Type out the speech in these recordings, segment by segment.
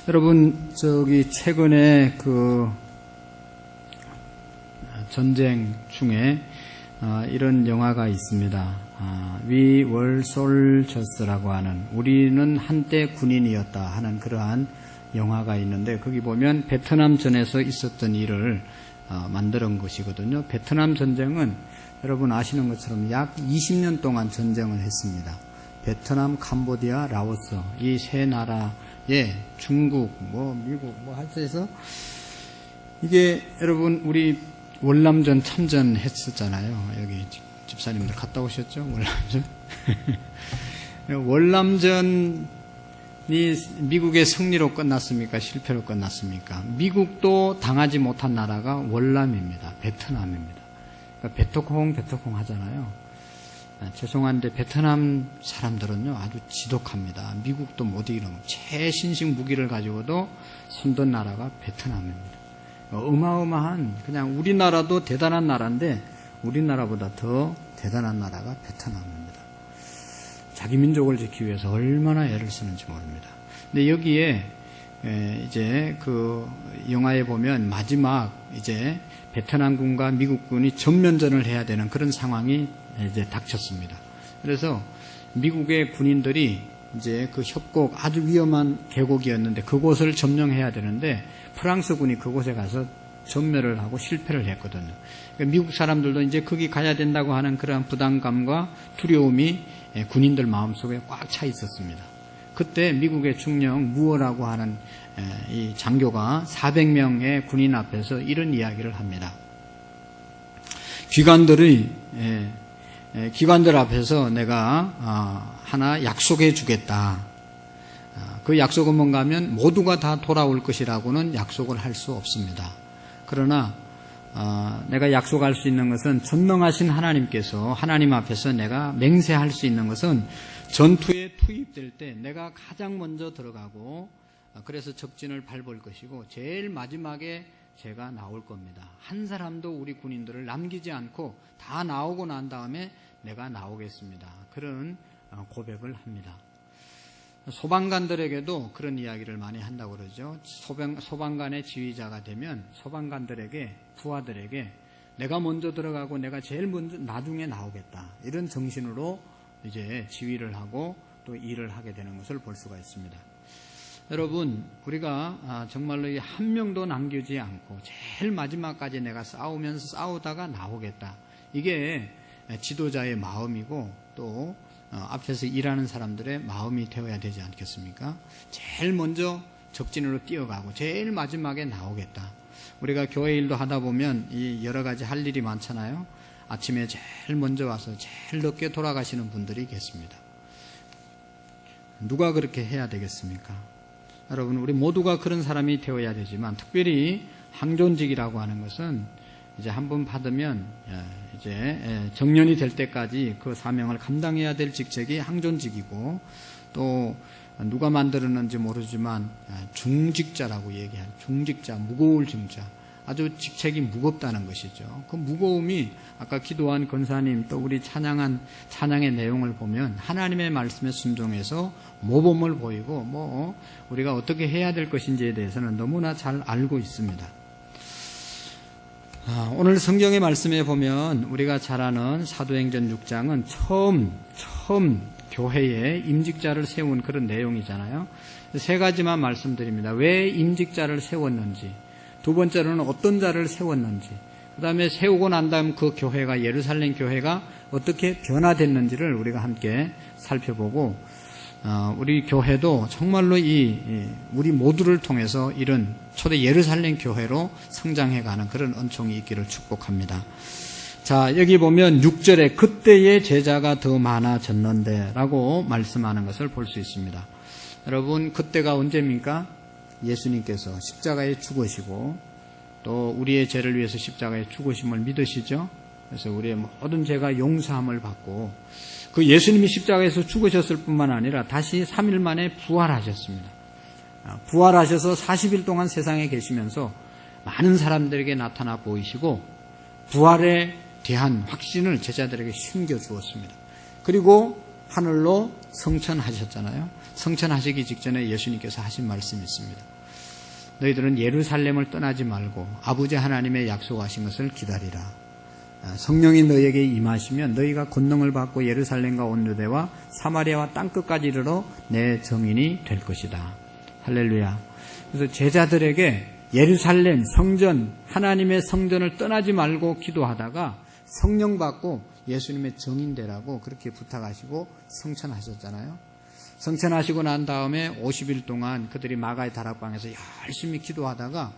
여러분, 최근에 전쟁 중에 이런 영화가 있습니다. We were soldiers라고 하는, 우리는 한때 군인이었다 하는 그러한 영화가 있는데, 거기 보면 베트남 전에서 있었던 일을 만들어 온 것이거든요. 베트남 전쟁은 여러분 아시는 것처럼 약 20년 동안 전쟁을 했습니다. 베트남, 캄보디아, 라오스 이 세 나라에 중국, 미국 해서 이게 여러분 우리 월남전 참전했었잖아요. 여기 집사님들 갔다 오셨죠? 월남전. 월남전이 미국의 승리로 끝났습니까? 실패로 끝났습니까? 미국도 당하지 못한 나라가 월남입니다. 베트남입니다. 그러니까 베토콩 하잖아요. 죄송한데 베트남 사람들은요 아주 지독합니다. 미국도 못 이기는 최신식 무기를 가지고도 손든 나라가 베트남입니다. 어마어마한, 그냥 우리나라도 대단한 나라인데 우리나라보다 더 대단한 나라가 베트남입니다. 자기 민족을 지키기 위해서 얼마나 애를 쓰는지 모릅니다. 근데 여기에 이제 그 영화에 보면 마지막 이제 베트남군과 미국군이 전면전을 해야 되는 그런 상황이 이제 닥쳤습니다. 그래서 미국의 군인들이 이제 그 협곡, 아주 위험한 계곡이었는데 그곳을 점령해야 되는데 프랑스군이 그곳에 가서 전멸을 하고 실패를 했거든요. 그러니까 미국 사람들도 이제 거기 가야 된다고 하는 그러한 부담감과 두려움이 군인들 마음속에 꽉 차 있었습니다. 그때 미국의 중령 무어라고 하는 이 장교가 400명의 군인 앞에서 이런 이야기를 합니다. 기관들 앞에서 내가 하나 약속해 주겠다. 그 약속은 뭔가 하면 모두가 다 돌아올 것이라고는 약속을 할 수 없습니다. 그러나 내가 약속할 수 있는 것은 전능하신 하나님께서, 하나님 앞에서 내가 맹세할 수 있는 것은 전투에 투입될 때 내가 가장 먼저 들어가고, 그래서 적진을 밟을 것이고 제일 마지막에 제가 나올 겁니다. 한 사람도 우리 군인들을 남기지 않고 다 나오고 난 다음에 내가 나오겠습니다. 그런 고백을 합니다. 소방관들에게도 그런 이야기를 많이 한다고 그러죠. 소방관의 지휘자가 되면 소방관들에게, 부하들에게 내가 먼저 들어가고 내가 제일 먼저 나중에 나오겠다, 이런 정신으로 이제 지휘를 하고 또 일을 하게 되는 것을 볼 수가 있습니다. 여러분, 우리가 정말로 한 명도 남기지 않고 제일 마지막까지 내가 싸우다가 나오겠다, 이게 지도자의 마음이고 또 앞에서 일하는 사람들의 마음이 되어야 되지 않겠습니까? 제일 먼저 적진으로 뛰어가고 제일 마지막에 나오겠다. 우리가 교회 일도 하다 보면 이 여러 가지 할 일이 많잖아요. 아침에 제일 먼저 와서 제일 늦게 돌아가시는 분들이 계십니다. 누가 그렇게 해야 되겠습니까? 여러분, 우리 모두가 그런 사람이 되어야 되지만, 특별히 항존직이라고 하는 것은 이제 한번 받으면 이제 정년이 될 때까지 그 사명을 감당해야 될 직책이 항존직이고, 또 누가 만들었는지 모르지만 중직자라고 얘기하는, 중직자, 무거울 중자, 아주 직책이 무겁다는 것이죠. 그 무거움이 아까 기도한 권사님, 또 우리 찬양의 내용을 보면 하나님의 말씀에 순종해서 모범을 보이고 우리가 어떻게 해야 될 것인지에 대해서는 너무나 잘 알고 있습니다. 오늘 성경의 말씀에 보면 우리가 잘 아는 사도행전 6장은 처음 교회에 임직자를 세운 그런 내용이잖아요. 세 가지만 말씀드립니다. 왜 임직자를 세웠는지, 두 번째로는 어떤 자를 세웠는지, 그 다음에 세우고 난 다음 그 교회가, 예루살렘 교회가 어떻게 변화됐는지를 우리가 함께 살펴보고, 우리 교회도 정말로 우리 모두를 통해서 이런 초대 예루살렘 교회로 성장해가는 그런 은총이 있기를 축복합니다. 자, 여기 보면 6절에 그때의 제자가 더 많아졌는데 라고 말씀하는 것을 볼 수 있습니다. 여러분, 그때가 언제입니까? 예수님께서 십자가에 죽으시고 또 우리의 죄를 위해서 십자가에 죽으심을 믿으시죠? 그래서 우리의 모든 죄가 용서함을 받고, 그 예수님이 십자가에서 죽으셨을 뿐만 아니라 다시 3일 만에 부활하셨습니다. 부활하셔서 40일 동안 세상에 계시면서 많은 사람들에게 나타나 보이시고 부활에 대한 확신을 제자들에게 심겨주었습니다. 그리고 하늘로 성천하셨잖아요. 성천하시기 직전에 예수님께서 하신 말씀이 있습니다. 너희들은 예루살렘을 떠나지 말고 아버지 하나님의 약속하신 것을 기다리라. 성령이 너희에게 임하시면 너희가 권능을 받고 예루살렘과 온 유대와 사마리아와 땅끝까지 이르러 내 증인이 될 것이다. 할렐루야. 그래서 제자들에게 예루살렘 성전, 하나님의 성전을 떠나지 말고 기도하다가 성령 받고 예수님의 증인 되라고 그렇게 부탁하시고 성천하셨잖아요. 성천하시고 난 다음에 50일 동안 그들이 마가의 다락방에서 열심히 기도하다가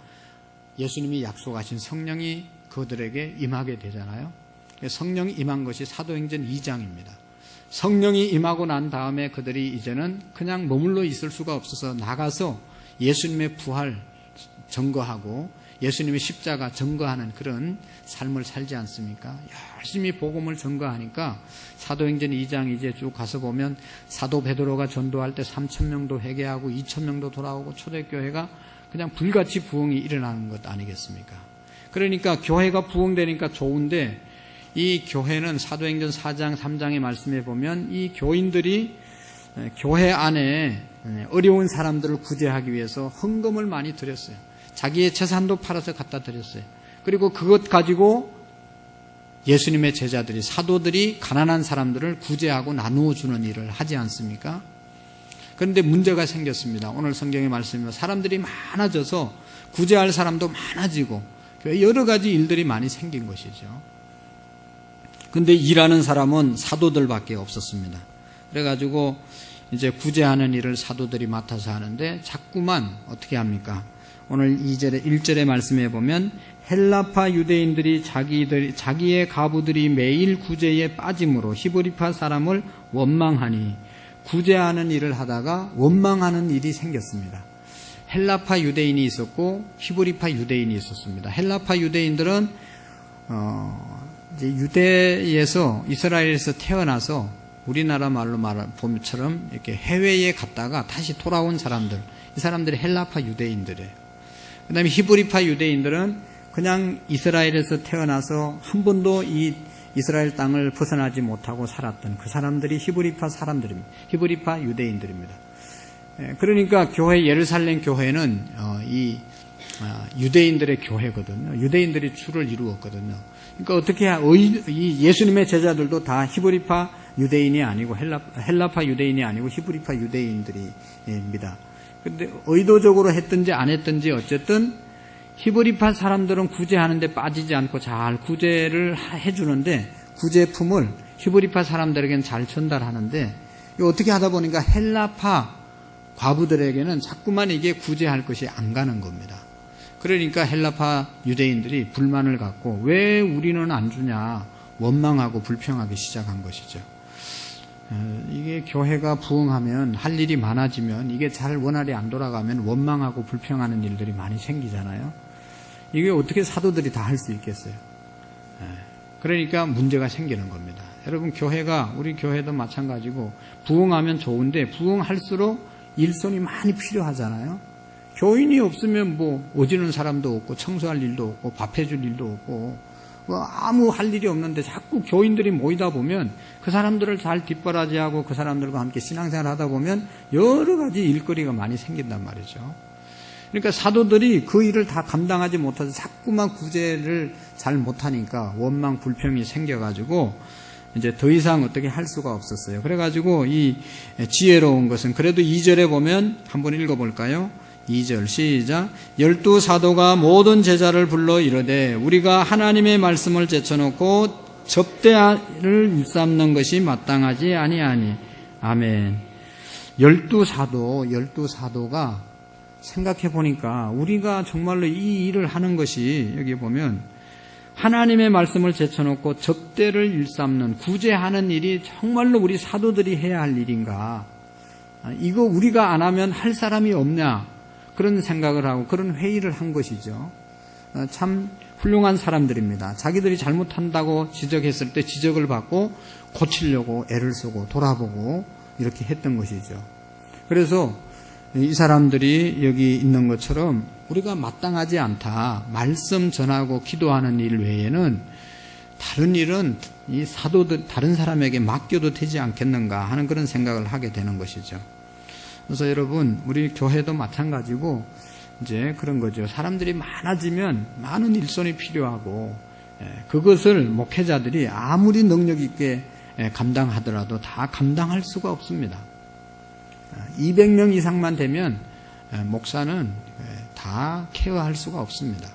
예수님이 약속하신 성령이 그들에게 임하게 되잖아요. 성령이 임한 것이 사도행전 2장입니다. 성령이 임하고 난 다음에 그들이 이제는 그냥 머물러 있을 수가 없어서 나가서 예수님의 부활 증거하고 예수님의 십자가 증거하는 그런 삶을 살지 않습니까? 열심히 복음을 증거하니까 사도행전 2장 이제 쭉 가서 보면 사도 베드로가 전도할 때 3,000명도 회개하고 2,000명도 돌아오고 초대교회가 그냥 불같이 부흥이 일어나는 것 아니겠습니까? 그러니까 교회가 부흥되니까 좋은데 이 교회는 사도행전 4장 3장의 말씀에 보면 이 교인들이 교회 안에 어려운 사람들을 구제하기 위해서 헌금을 많이 드렸어요. 자기의 재산도 팔아서 갖다 드렸어요. 그리고 그것 가지고 예수님의 제자들이, 사도들이 가난한 사람들을 구제하고 나누어 주는 일을 하지 않습니까? 그런데 문제가 생겼습니다. 오늘 성경의 말씀이면 사람들이 많아져서 구제할 사람도 많아지고 여러 가지 일들이 많이 생긴 것이죠. 그런데 일하는 사람은 사도들밖에 없었습니다. 그래가지고 이제 구제하는 일을 사도들이 맡아서 하는데 자꾸만 어떻게 합니까? 오늘 2절에 1절의 말씀에 보면 헬라파 유대인들이 자기의 가부들이 매일 구제에 빠짐으로 히브리파 사람을 원망하니 구제하는 일을 하다가 원망하는 일이 생겼습니다. 헬라파 유대인이 있었고 히브리파 유대인이 있었습니다. 헬라파 유대인들은 이제 유대에서 이스라엘에서 태어나서 우리나라 말로 보면처럼 이렇게 해외에 갔다가 다시 돌아온 사람들, 이 사람들이 헬라파 유대인들이에요. 그 다음에 히브리파 유대인들은 그냥 이스라엘에서 태어나서 한 번도 이 이스라엘 땅을 벗어나지 못하고 살았던 그 사람들이 히브리파 사람들입니다. 히브리파 유대인들입니다. 그러니까 교회, 예루살렘 교회는 이 유대인들의 교회거든요. 유대인들이 주를 이루었거든요. 그러니까 어떻게 이 예수님의 제자들도 다 히브리파 유대인이 아니고 헬라파 유대인이 아니고 히브리파 유대인들입니다. 그런데 의도적으로 했든지 안 했든지 어쨌든 히브리파 사람들은 구제하는데 빠지지 않고 잘 구제를 해주는데 구제품을 히브리파 사람들에게는 잘 전달하는데 어떻게 하다 보니까 헬라파 과부들에게는 자꾸만 이게 구제할 것이 안 가는 겁니다. 그러니까 헬라파 유대인들이 불만을 갖고 왜 우리는 안 주냐 원망하고 불평하기 시작한 것이죠. 이게 교회가 부흥하면 할 일이 많아지면 이게 잘 원활히 안 돌아가면 원망하고 불평하는 일들이 많이 생기잖아요. 이게 어떻게 사도들이 다 할 수 있겠어요? 그러니까 문제가 생기는 겁니다. 여러분 교회가 우리 교회도 마찬가지고 부흥하면 좋은데 부흥할수록 일손이 많이 필요하잖아요. 교인이 없으면 뭐 오지는 사람도 없고 청소할 일도 없고 밥 해줄 일도 없고 아무 할 일이 없는데 자꾸 교인들이 모이다 보면 그 사람들을 잘 뒷바라지하고 그 사람들과 함께 신앙생활 하다 보면 여러 가지 일거리가 많이 생긴단 말이죠. 그러니까 사도들이 그 일을 다 감당하지 못해서 자꾸만 구제를 잘 못하니까 원망 불평이 생겨가지고 이제 더 이상 어떻게 할 수가 없었어요. 그래가지고 이 지혜로운 것은 그래도 2절에 보면 한번 읽어볼까요? 2절 시작. 12사도가 모든 제자를 불러 이르되 우리가 하나님의 말씀을 제쳐놓고 접대를 일삼는 것이 마땅하지 아니하니. 아멘. 12사도가 생각해 보니까 우리가 정말로 이 일을 하는 것이 여기 보면 하나님의 말씀을 제쳐놓고 접대를 일삼는 구제하는 일이 정말로 우리 사도들이 해야 할 일인가? 이거 우리가 안 하면 할 사람이 없냐? 그런 생각을 하고 그런 회의를 한 것이죠. 참 훌륭한 사람들입니다. 자기들이 잘못한다고 지적했을 때 지적을 받고 고치려고 애를 쓰고 돌아보고 이렇게 했던 것이죠. 그래서 이 사람들이 여기 있는 것처럼 우리가 마땅하지 않다. 말씀 전하고 기도하는 일 외에는 다른 일은 이 사도들 다른 사람에게 맡겨도 되지 않겠는가 하는 그런 생각을 하게 되는 것이죠. 그래서 여러분 우리 교회도 마찬가지고 이제 그런 거죠. 사람들이 많아지면 많은 일손이 필요하고, 그것을 목회자들이 아무리 능력 있게 감당하더라도 다 감당할 수가 없습니다. 200명 이상만 되면 목사는 다 케어할 수가 없습니다.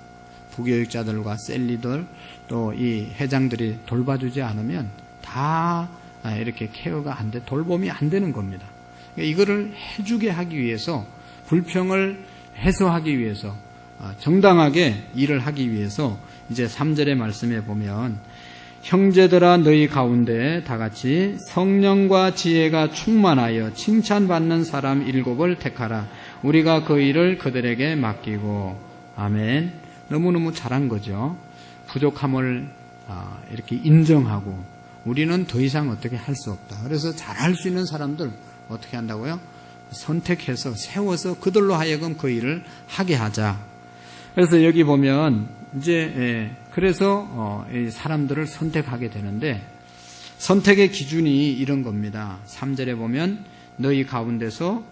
부교육자들과 셀리들 또 이 회장들이 돌봐주지 않으면 다 이렇게 케어가 안 돼, 돌봄이 안 되는 겁니다. 이거를 해주게 하기 위해서, 불평을 해소하기 위해서, 정당하게 일을 하기 위해서 이제 3절의 말씀에 보면, 형제들아 너희 가운데 다같이 성령과 지혜가 충만하여 칭찬받는 사람 7을 택하라. 우리가 그 일을 그들에게 맡기고. 아멘. 너무너무 잘한 거죠. 부족함을 이렇게 인정하고, 우리는 더 이상 어떻게 할 수 없다. 그래서 잘할 수 있는 사람들 어떻게 한다고요? 선택해서 세워서 그들로 하여금 그 일을 하게 하자. 그래서 여기 보면 이제 그래서 이 사람들을 선택하게 되는데, 선택의 기준이 이런 겁니다. 3절에 보면 너희 가운데서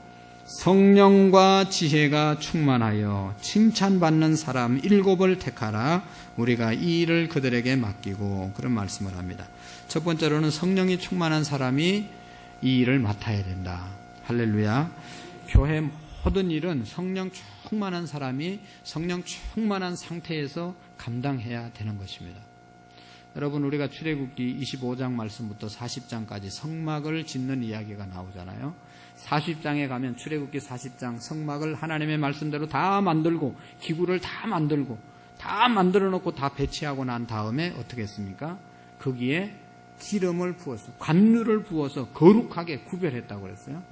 성령과 지혜가 충만하여 칭찬받는 사람 7을 택하라. 우리가 이 일을 그들에게 맡기고. 그런 말씀을 합니다. 첫 번째로는 성령이 충만한 사람이 이 일을 맡아야 된다. 할렐루야. 교회 모든 일은 성령 충만한 사람이 성령 충만한 상태에서 감당해야 되는 것입니다. 여러분, 우리가 출애굽기 25장 말씀부터 40장까지 성막을 짓는 이야기가 나오잖아요. 40장에 가면, 출애굽기 40장 성막을 하나님의 말씀대로 다 만들고, 기구를 다 만들고, 다 만들어 놓고 다 배치하고 난 다음에 어떻게 했습니까? 거기에 기름을 부어서, 관유를 부어서 거룩하게 구별했다고 그랬어요.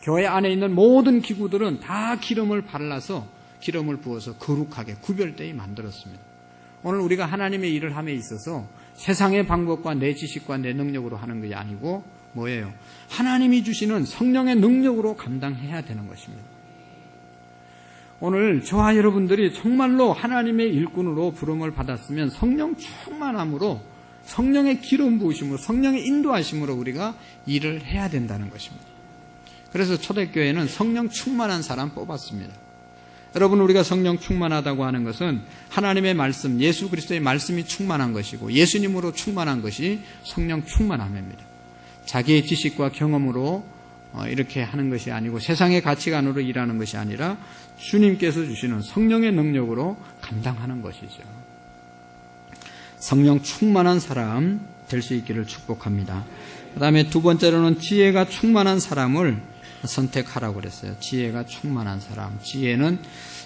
교회 안에 있는 모든 기구들은 다 기름을 발라서, 기름을 부어서 거룩하게 구별되게 만들었습니다. 오늘 우리가 하나님의 일을 함에 있어서 세상의 방법과 내 지식과 내 능력으로 하는 것이 아니고 뭐예요? 하나님이 주시는 성령의 능력으로 감당해야 되는 것입니다. 오늘 저와 여러분들이 정말로 하나님의 일꾼으로 부름을 받았으면 성령 충만함으로, 성령의 기름 부으심으로, 성령의 인도하심으로 우리가 일을 해야 된다는 것입니다. 그래서 초대교회는 성령 충만한 사람 뽑았습니다. 여러분, 우리가 성령 충만하다고 하는 것은 하나님의 말씀, 예수 그리스도의 말씀이 충만한 것이고, 예수님으로 충만한 것이 성령 충만함입니다. 자기의 지식과 경험으로 이렇게 하는 것이 아니고, 세상의 가치관으로 일하는 것이 아니라 주님께서 주시는 성령의 능력으로 감당하는 것이죠. 성령 충만한 사람 될 수 있기를 축복합니다. 그 다음에 두 번째로는 지혜가 충만한 사람을 선택하라고 그랬어요. 지혜가 충만한 사람. 지혜는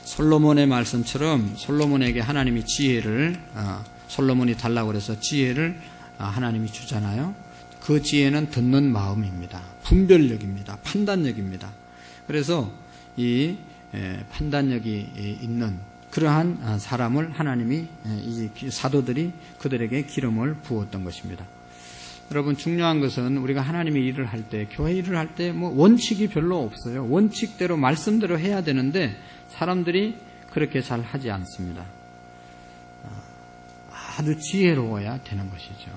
솔로몬의 말씀처럼 솔로몬에게 하나님이 지혜를, 솔로몬이 달라고 그래서 지혜를 하나님이 주잖아요. 그 지혜는 듣는 마음입니다. 분별력입니다. 판단력입니다. 그래서 이 판단력이 있는 그러한 사람을 하나님이, 이 사도들이 그들에게 기름을 부었던 것입니다. 여러분, 중요한 것은 우리가 하나님의 일을 할 때, 교회 일을 할 때 뭐 원칙이 별로 없어요. 원칙대로 말씀대로 해야 되는데 사람들이 그렇게 잘 하지 않습니다. 아주 지혜로워야 되는 것이죠.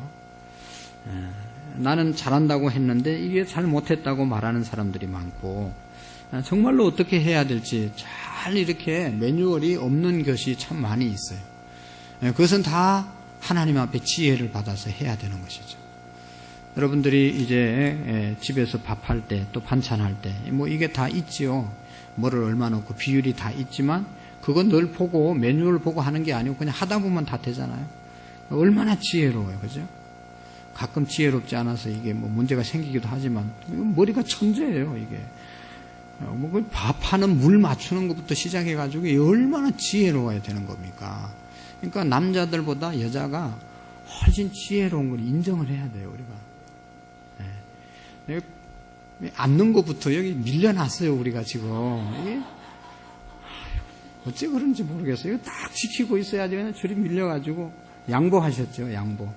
나는 잘한다고 했는데 이게 잘 못했다고 말하는 사람들이 많고, 정말로 어떻게 해야 될지 잘 이렇게 매뉴얼이 없는 것이 참 많이 있어요. 그것은 다 하나님 앞에 지혜를 받아서 해야 되는 것이죠. 여러분들이 이제 집에서 밥할 때, 또 반찬할 때, 뭐 이게 다 있지요. 뭐를 얼마 넣고 비율이 다 있지만 그건 늘 보고 매뉴얼 보고 하는 게 아니고 그냥 하다 보면 다 되잖아요. 얼마나 지혜로워요, 그죠? 가끔 지혜롭지 않아서 이게 뭐 문제가 생기기도 하지만 머리가 천재예요, 이게. 뭐 밥하는 물 맞추는 것부터 시작해가지고 얼마나 지혜로워야 되는 겁니까? 그러니까 남자들보다 여자가 훨씬 지혜로운 걸 인정을 해야 돼요, 우리가. 앉는 것부터 여기 밀려났어요, 우리가 지금. 이게 어째 그런지 모르겠어요. 이거 딱 지키고 있어야지. 그냥 저리 밀려가지고 양보하셨죠, 양보.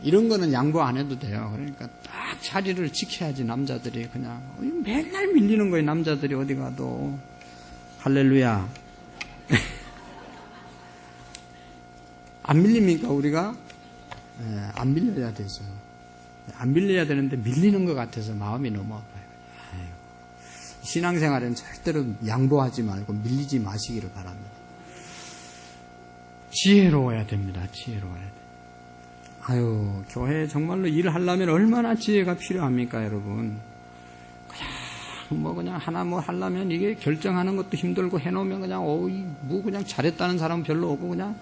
이런 거는 양보 안 해도 돼요. 그러니까 딱 자리를 지켜야지. 남자들이 그냥 맨날 밀리는 거예요, 남자들이 어디 가도. 할렐루야. 안 밀립니까, 우리가? 안 밀려야 되죠. 안 밀려야 되는데 밀리는 것 같아서 마음이 너무 아파요. 신앙생활에는 절대로 양보하지 말고 밀리지 마시기를 바랍니다. 지혜로워야 됩니다. 지혜로워야 돼요. 아유, 교회에 정말로 일을 하려면 얼마나 지혜가 필요합니까, 여러분? 그냥 하나 뭐 하려면 이게 결정하는 것도 힘들고 해놓으면 그냥 잘했다는 사람은 별로 없고 그냥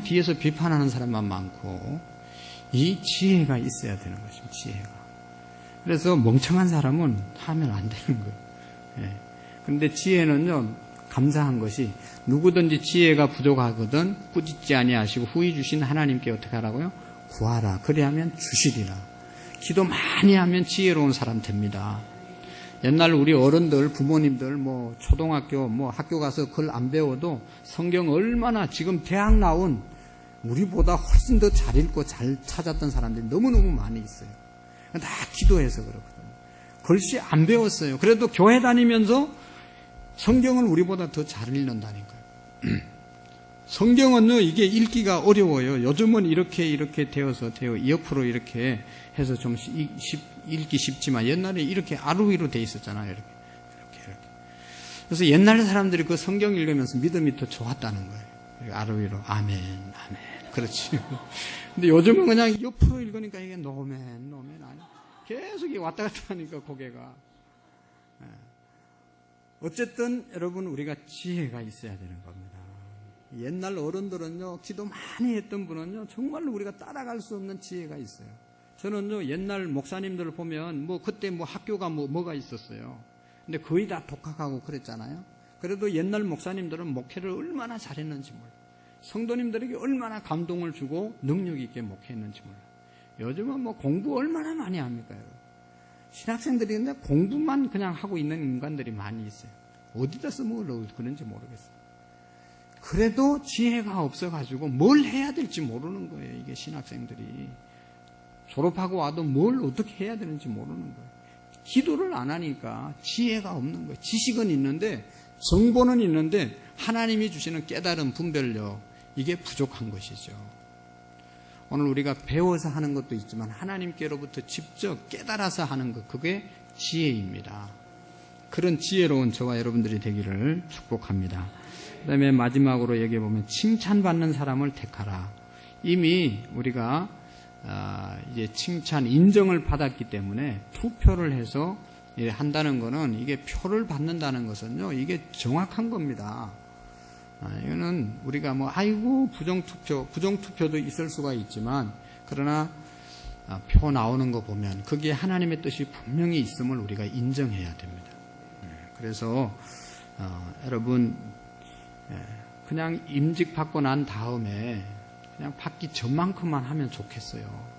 뒤에서 비판하는 사람만 많고, 이 지혜가 있어야 되는 것입니다. 지혜가. 그래서 멍청한 사람은 하면 안 되는 거예요. 예. 그런데 지혜는요, 감사한 것이 누구든지 지혜가 부족하거든 꾸짖지 아니하시고 후히 주신 하나님께 어떻게 하라고요? 구하라. 그리하면 주시리라. 기도 많이 하면 지혜로운 사람 됩니다. 옛날 우리 어른들, 부모님들, 초등학교, 학교 가서 글 안 배워도 성경 얼마나 지금 대학 나온 우리보다 훨씬 더 잘 읽고 잘 찾았던 사람들이 너무너무 많이 있어요. 다 기도해서 그렇거든요. 글씨 안 배웠어요. 그래도 교회 다니면서 성경을 우리보다 더 잘 읽는다니까요. 성경은요, 이게 읽기가 어려워요. 요즘은 이렇게 되어서 옆으로 이렇게 해서 좀 읽기 쉽지만 옛날에 이렇게 아루위로 돼 있었잖아요. 이렇게. 그래서 옛날 사람들이 그 성경 읽으면서 믿음이 더 좋았다는 거예요. 아루위로. 아멘. 그렇지. 근데 요즘은 그냥 옆으로 읽으니까 이게 노멘 아니. 계속 왔다 갔다 하니까 고개가. 어쨌든 여러분, 우리가 지혜가 있어야 되는 겁니다. 옛날 어른들은요, 기도 많이 했던 분은요, 정말로 우리가 따라갈 수 없는 지혜가 있어요. 저는요, 옛날 목사님들을 보면 그때 학교가 뭐가 있었어요. 근데 거의 다 독학하고 그랬잖아요. 그래도 옛날 목사님들은 목회를 얼마나 잘했는지 몰라요. 성도님들에게 얼마나 감동을 주고 능력 있게 목회했는지 몰라요. 요즘은 공부 얼마나 많이 합니까, 여러분? 신학생들이 근데 공부만 그냥 하고 있는 인간들이 많이 있어요. 어디다 써먹으려고 그런지 모르겠어요. 그래도 지혜가 없어가지고 뭘 해야 될지 모르는 거예요. 이게 신학생들이. 졸업하고 와도 뭘 어떻게 해야 되는지 모르는 거예요. 기도를 안 하니까 지혜가 없는 거예요. 지식은 있는데, 정보는 있는데 하나님이 주시는 깨달음, 분별력, 이게 부족한 것이죠. 오늘 우리가 배워서 하는 것도 있지만 하나님께로부터 직접 깨달아서 하는 것, 그게 지혜입니다. 그런 지혜로운 저와 여러분들이 되기를 축복합니다. 그 다음에 마지막으로 얘기해보면 칭찬받는 사람을 택하라. 이미 우리가 이제 칭찬, 인정을 받았기 때문에 투표를 해서 한다는 거는, 이게 표를 받는다는 것은요, 이게 정확한 겁니다. 이거는 우리가 부정투표도 있을 수가 있지만, 그러나 표 나오는 거 보면 거기에 하나님의 뜻이 분명히 있음을 우리가 인정해야 됩니다. 그래서 여러분, 그냥 임직 받고 난 다음에 그냥 받기 전만큼만 하면 좋겠어요.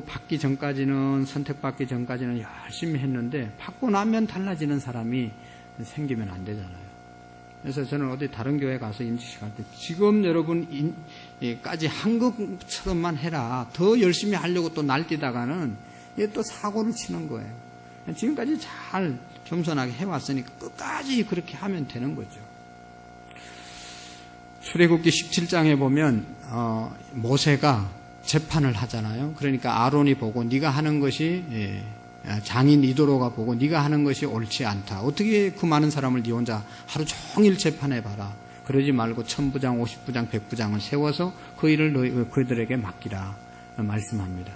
받기 전까지는, 선택받기 전까지는 열심히 했는데 받고 나면 달라지는 사람이 생기면 안 되잖아요. 그래서 저는 어디 다른 교회 가서 임직식 할 때, 지금 여러분까지 한 것처럼만 해라. 더 열심히 하려고 또 날뛰다가는 얘 또 사고를 치는 거예요. 지금까지 잘 겸손하게 해왔으니까 끝까지 그렇게 하면 되는 거죠. 출애굽기 17장에 보면 모세가 재판을 하잖아요. 그러니까 아론이 보고, 네가 하는 것이, 장인 이도로가 보고 네가 하는 것이 옳지 않다. 어떻게 그 많은 사람을 네 혼자 하루 종일 재판해봐라. 그러지 말고 1000부장, 50부장, 100부장을 세워서 그 일을 그들에게 맡기라 말씀합니다.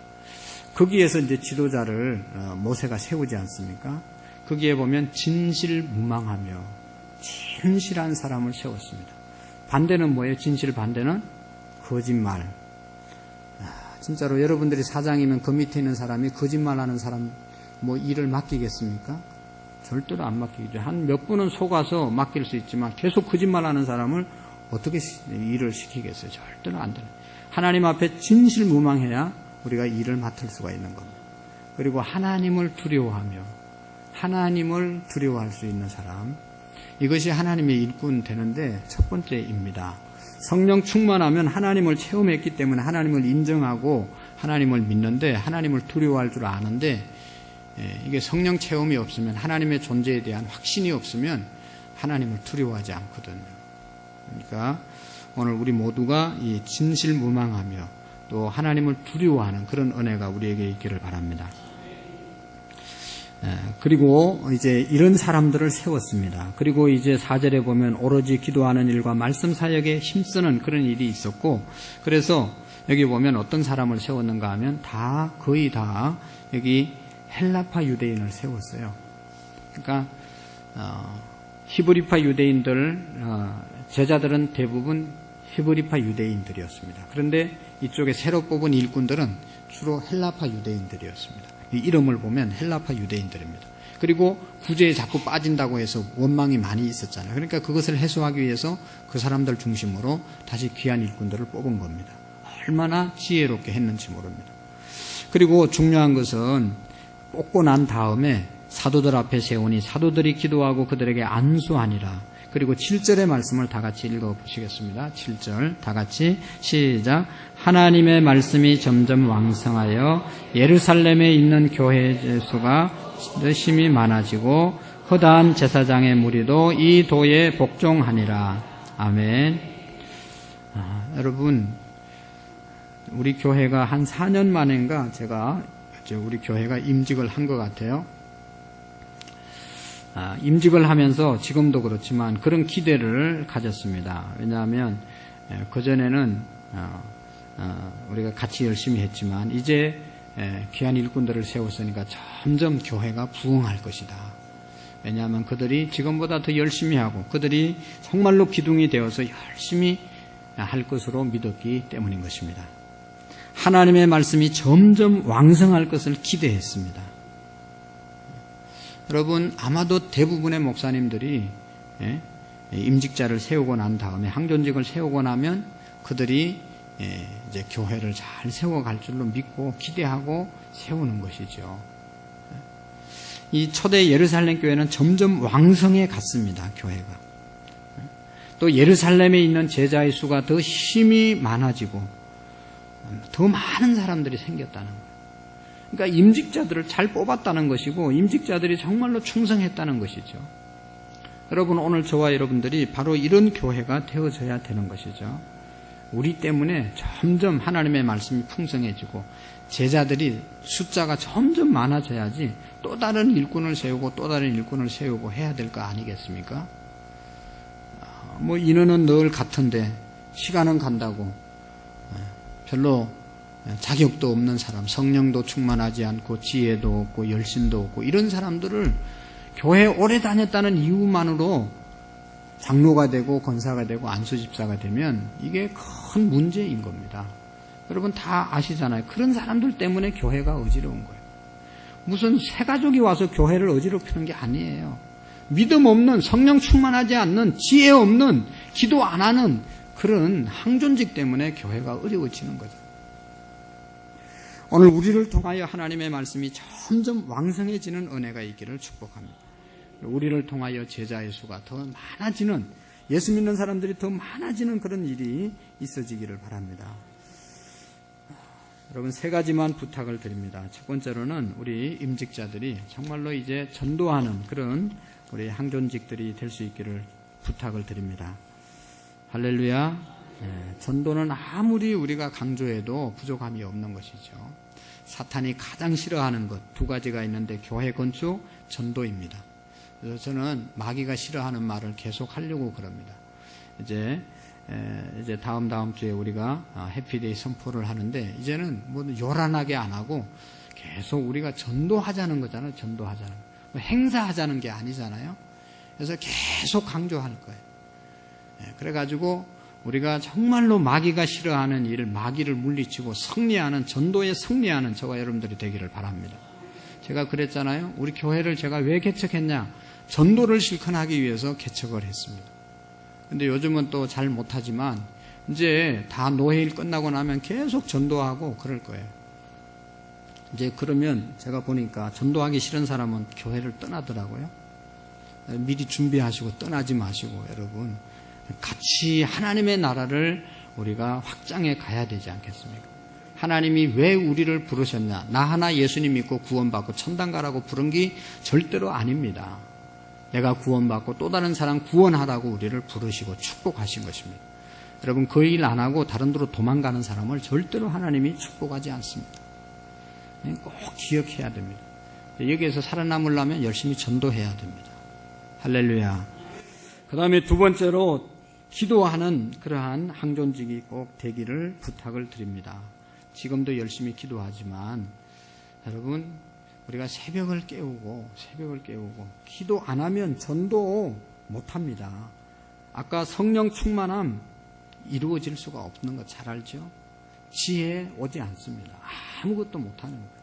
거기에서 이제 지도자를 모세가 세우지 않습니까? 거기에 보면 진실무망하며 진실한 사람을 세웠습니다. 반대는 뭐예요? 진실 반대는 거짓말. 진짜로 여러분들이 사장이면 그 밑에 있는 사람이 거짓말하는 사람 일을 맡기겠습니까? 절대로 안 맡기죠. 한 몇 분은 속아서 맡길 수 있지만 계속 거짓말하는 사람을 어떻게 일을 시키겠어요? 절대로 안 되는. 하나님 앞에 진실무망해야 우리가 일을 맡을 수가 있는 겁니다. 그리고 하나님을 두려워하며 하나님을 두려워할 수 있는 사람, 이것이 하나님의 일꾼 되는데 첫 번째입니다. 성령 충만하면 하나님을 체험했기 때문에 하나님을 인정하고 하나님을 믿는데, 하나님을 두려워할 줄 아는데, 이게 성령 체험이 없으면, 하나님의 존재에 대한 확신이 없으면 하나님을 두려워하지 않거든요. 그러니까 오늘 우리 모두가 이 진실무망하며 또 하나님을 두려워하는 그런 은혜가 우리에게 있기를 바랍니다. 그리고 이제 이런 사람들을 세웠습니다. 그리고 이제 4절에 보면 오로지 기도하는 일과 말씀 사역에 힘쓰는 그런 일이 있었고, 그래서 여기 보면 어떤 사람을 세웠는가 하면 거의 다 여기 헬라파 유대인을 세웠어요. 그러니까 히브리파 유대인들, 제자들은 대부분 히브리파 유대인들이었습니다. 그런데 이쪽에 새로 뽑은 일꾼들은 주로 헬라파 유대인들이었습니다. 이 이름을 보면 헬라파 유대인들입니다. 그리고 구제에 자꾸 빠진다고 해서 원망이 많이 있었잖아요. 그러니까 그것을 해소하기 위해서 그 사람들 중심으로 다시 귀한 일꾼들을 뽑은 겁니다. 얼마나 지혜롭게 했는지 모릅니다. 그리고 중요한 것은 뽑고 난 다음에 사도들 앞에 세우니 사도들이 기도하고 그들에게 안수하니라. 그리고 7절의 말씀을 다 같이 읽어보시겠습니다. 7절 다 같이 시작. 하나님의 말씀이 점점 왕성하여 예루살렘에 있는 교회 수가 심히 많아지고 허다한 제사장의 무리도 이 도에 복종하니라. 아멘. 여러분, 우리 교회가 한 4년 만인가 제가 우리 교회가 임직을 한 것 같아요. 임직을 하면서 지금도 그렇지만 그런 기대를 가졌습니다. 왜냐하면 그전에는 우리가 같이 열심히 했지만 이제 귀한 일꾼들을 세웠으니까 점점 교회가 부흥할 것이다. 왜냐하면 그들이 지금보다 더 열심히 하고 그들이 정말로 기둥이 되어서 열심히 할 것으로 믿었기 때문인 것입니다. 하나님의 말씀이 점점 왕성할 것을 기대했습니다. 여러분, 아마도 대부분의 목사님들이 임직자를 세우고 난 다음에 항존직을 세우고 나면 그들이 이제 교회를 잘 세워갈 줄로 믿고 기대하고 세우는 것이죠. 이 초대 예루살렘 교회는 점점 왕성해 갔습니다. 교회가. 또 예루살렘에 있는 제자의 수가 더 힘이 많아지고 더 많은 사람들이 생겼다는 거예요. 그러니까 임직자들을 잘 뽑았다는 것이고 임직자들이 정말로 충성했다는 것이죠. 여러분, 오늘 저와 여러분들이 바로 이런 교회가 되어져야 되는 것이죠. 우리 때문에 점점 하나님의 말씀이 풍성해지고 제자들이 숫자가 점점 많아져야지 또 다른 일꾼을 세우고 또 다른 일꾼을 세우고 해야 될 거 아니겠습니까? 뭐 인원은 늘 같은데 시간은 간다고 별로 자격도 없는 사람, 성령도 충만하지 않고 지혜도 없고 열심도 없고 이런 사람들을 교회에 오래 다녔다는 이유만으로 장로가 되고 권사가 되고 안수집사가 되면 이게 큰 문제인 겁니다. 여러분 다 아시잖아요. 그런 사람들 때문에 교회가 어지러운 거예요. 무슨 새 가족이 와서 교회를 어지럽히는 게 아니에요. 믿음 없는, 성령 충만하지 않는, 지혜 없는, 기도 안 하는 그런 항존직 때문에 교회가 어려워지는 거죠. 오늘 우리를 통하여 하나님의 말씀이 점점 왕성해지는 은혜가 있기를 축복합니다. 우리를 통하여 제자의 수가 더 많아지는, 예수 믿는 사람들이 더 많아지는 그런 일이 있어지기를 바랍니다. 여러분, 세 가지만 부탁을 드립니다. 첫 번째로는 우리 임직자들이 정말로 이제 전도하는 그런 우리 항존직들이 될 수 있기를 부탁을 드립니다. 할렐루야. 전도는 아무리 우리가 강조해도 부족함이 없는 것이죠. 사탄이 가장 싫어하는 것 두 가지가 있는데 교회 건축, 전도입니다. 그래서 저는 마귀가 싫어하는 말을 계속 하려고 그럽니다. 이제 다음 주에 우리가 해피데이 선포를 하는데 이제는 뭐 요란하게 안 하고 계속 우리가 전도하자는 거잖아요. 전도하자는 거. 행사하자는 게 아니잖아요. 그래서 계속 강조할 거예요. 그래가지고 우리가 정말로 마귀가 싫어하는 일, 마귀를 물리치고 승리하는, 전도에 승리하는 저와 여러분들이 되기를 바랍니다. 제가 그랬잖아요. 우리 교회를 제가 왜 개척했냐? 전도를 실천하기 위해서 개척을 했습니다. 근데 요즘은 또 잘 못하지만 이제 다 노회일 끝나고 나면 계속 전도하고 그럴 거예요. 이제 그러면 제가 보니까 전도하기 싫은 사람은 교회를 떠나더라고요. 미리 준비하시고 떠나지 마시고 여러분 같이 하나님의 나라를 우리가 확장해 가야 되지 않겠습니까? 하나님이 왜 우리를 부르셨냐? 나 하나 예수님 믿고 구원받고 천당 가라고 부른 게 절대로 아닙니다. 내가 구원받고 또 다른 사람 구원하라고 우리를 부르시고 축복하신 것입니다. 여러분 그 일 안 하고 다른 데로 도망가는 사람을 절대로 하나님이 축복하지 않습니다. 꼭 기억해야 됩니다. 여기에서 살아남으려면 열심히 전도해야 됩니다. 할렐루야. 그 다음에 두 번째로 기도하는 그러한 항존직이 꼭 되기를 부탁을 드립니다. 지금도 열심히 기도하지만 여러분, 우리가 새벽을 깨우고 기도 안 하면 전도 못합니다. 아까 성령 충만함 이루어질 수가 없는 거 잘 알죠? 지혜 오지 않습니다. 아무것도 못하는 거예요.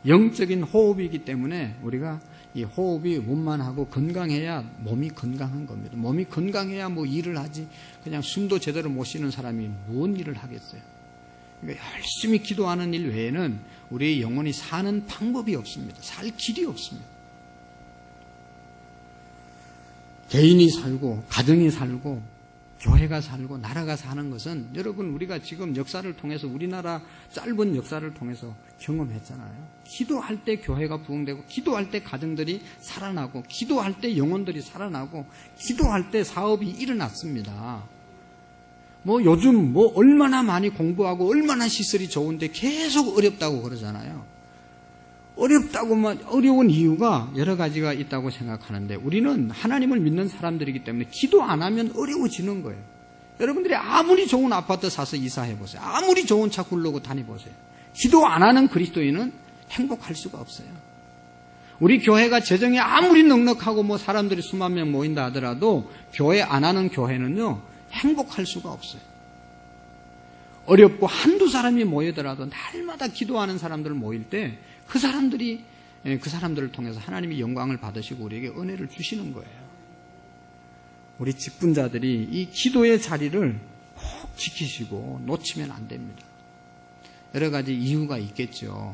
영적인 호흡이기 때문에 우리가 이 호흡이 원만하고 건강해야 몸이 건강한 겁니다. 몸이 건강해야 뭐 일을 하지, 그냥 숨도 제대로 못 쉬는 사람이 무슨 일을 하겠어요? 그러니까 열심히 기도하는 일 외에는 우리의 영혼이 사는 방법이 없습니다. 살 길이 없습니다. 개인이 살고 가정이 살고 교회가 살고 나라가 사는 것은 여러분 우리가 지금 역사를 통해서 우리나라 짧은 역사를 통해서 경험했잖아요. 기도할 때 교회가 부흥되고 기도할 때 가정들이 살아나고 기도할 때 영혼들이 살아나고 기도할 때 사업이 일어났습니다. 뭐 요즘 뭐 얼마나 많이 공부하고 얼마나 시설이 좋은데 계속 어렵다고 그러잖아요. 어려운 이유가 여러 가지가 있다고 생각하는데 우리는 하나님을 믿는 사람들이기 때문에 기도 안 하면 어려워지는 거예요. 여러분들이 아무리 좋은 아파트 사서 이사해보세요. 아무리 좋은 차 굴르고 다니보세요. 기도 안 하는 그리스도인은 행복할 수가 없어요. 우리 교회가 재정이 아무리 넉넉하고 뭐 사람들이 수만 명 모인다 하더라도 교회 안 하는 교회는요 행복할 수가 없어요. 어렵고 한두 사람이 모이더라도 날마다 기도하는 사람들 모일 때 그 사람들을 통해서 하나님이 영광을 받으시고 우리에게 은혜를 주시는 거예요. 우리 직분자들이 이 기도의 자리를 꼭 지키시고 놓치면 안 됩니다. 여러 가지 이유가 있겠죠.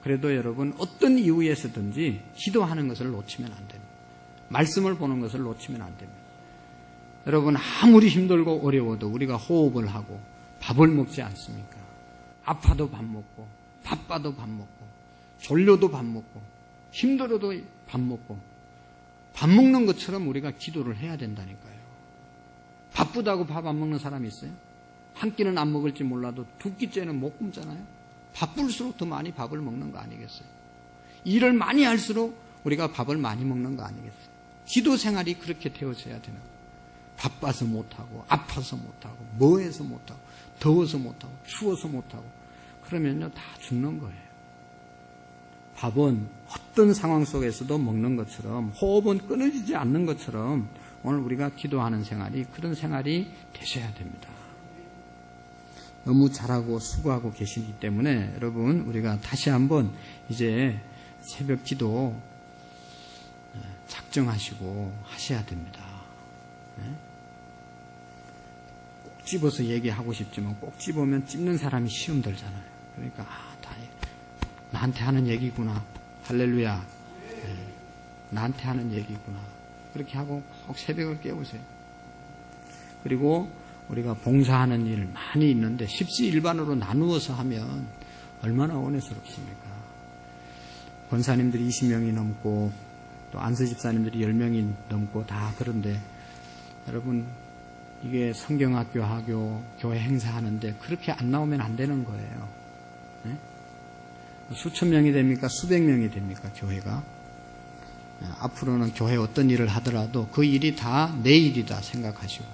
그래도 여러분 어떤 이유에서든지 기도하는 것을 놓치면 안 됩니다. 말씀을 보는 것을 놓치면 안 됩니다. 여러분 아무리 힘들고 어려워도 우리가 호흡을 하고 밥을 먹지 않습니까? 아파도 밥 먹고 바빠도 밥 먹고 졸려도 밥 먹고 힘들어도 밥 먹고 밥 먹는 것처럼 우리가 기도를 해야 된다니까요. 바쁘다고 밥 안 먹는 사람이 있어요? 한 끼는 안 먹을지 몰라도 두 끼째는 못 굶잖아요. 바쁠수록 더 많이 밥을 먹는 거 아니겠어요? 일을 많이 할수록 우리가 밥을 많이 먹는 거 아니겠어요? 기도 생활이 그렇게 되어져야 되는 거예요. 바빠서 못하고 아파서 못하고 뭐해서 못하고 더워서 못하고 추워서 못하고 그러면요 다 죽는 거예요. 밥은 어떤 상황 속에서도 먹는 것처럼 호흡은 끊어지지 않는 것처럼 오늘 우리가 기도하는 생활이 그런 생활이 되셔야 됩니다. 너무 잘하고 수고하고 계시기 때문에 여러분 우리가 다시 한번 이제 새벽 기도 작정하시고 하셔야 됩니다. 꼭 집어서 얘기하고 싶지만 꼭 집으면 찝는 사람이 시험 들잖아요. 그러니까 다 나한테 하는 얘기구나. 할렐루야. 나한테 하는 얘기구나. 그렇게 하고 꼭 새벽을 깨우세요. 그리고 우리가 봉사하는 일 많이 있는데 십시일반으로 나누어서 하면 얼마나 은혜스럽습니까? 권사님들이 20명이 넘고 또 안수집사님들이 10명이 넘고 다 그런데 여러분 이게 성경학교 하교 교회 행사하는데 그렇게 안 나오면 안 되는 거예요. 네? 수천 명이 됩니까? 수백 명이 됩니까? 교회가 앞으로는 교회 어떤 일을 하더라도 그 일이 다 내 일이다 생각하시고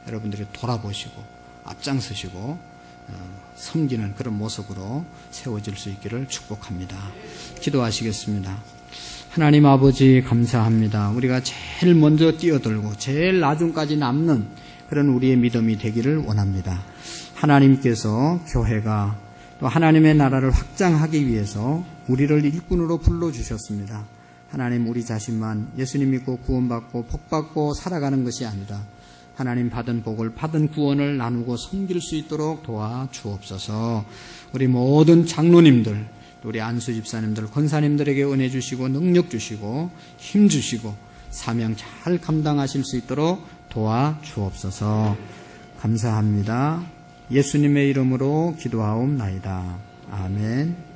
여러분들이 돌아보시고 앞장서시고 섬기는 그런 모습으로 세워질 수 있기를 축복합니다. 기도하시겠습니다. 하나님 아버지 감사합니다. 우리가 제일 먼저 뛰어들고 제일 나중까지 남는 그런 우리의 믿음이 되기를 원합니다. 하나님께서 교회가 또 하나님의 나라를 확장하기 위해서 우리를 일꾼으로 불러주셨습니다. 하나님 우리 자신만 예수님 믿고 구원받고 복받고 살아가는 것이 아니라 하나님 받은 복을 받은 구원을 나누고 섬길 수 있도록 도와주옵소서. 우리 모든 장로님들 우리 안수집사님들 권사님들에게 은혜 주시고 능력 주시고 힘 주시고 사명 잘 감당하실 수 있도록 도와주옵소서. 감사합니다. 예수님의 이름으로 기도하옵나이다. 아멘.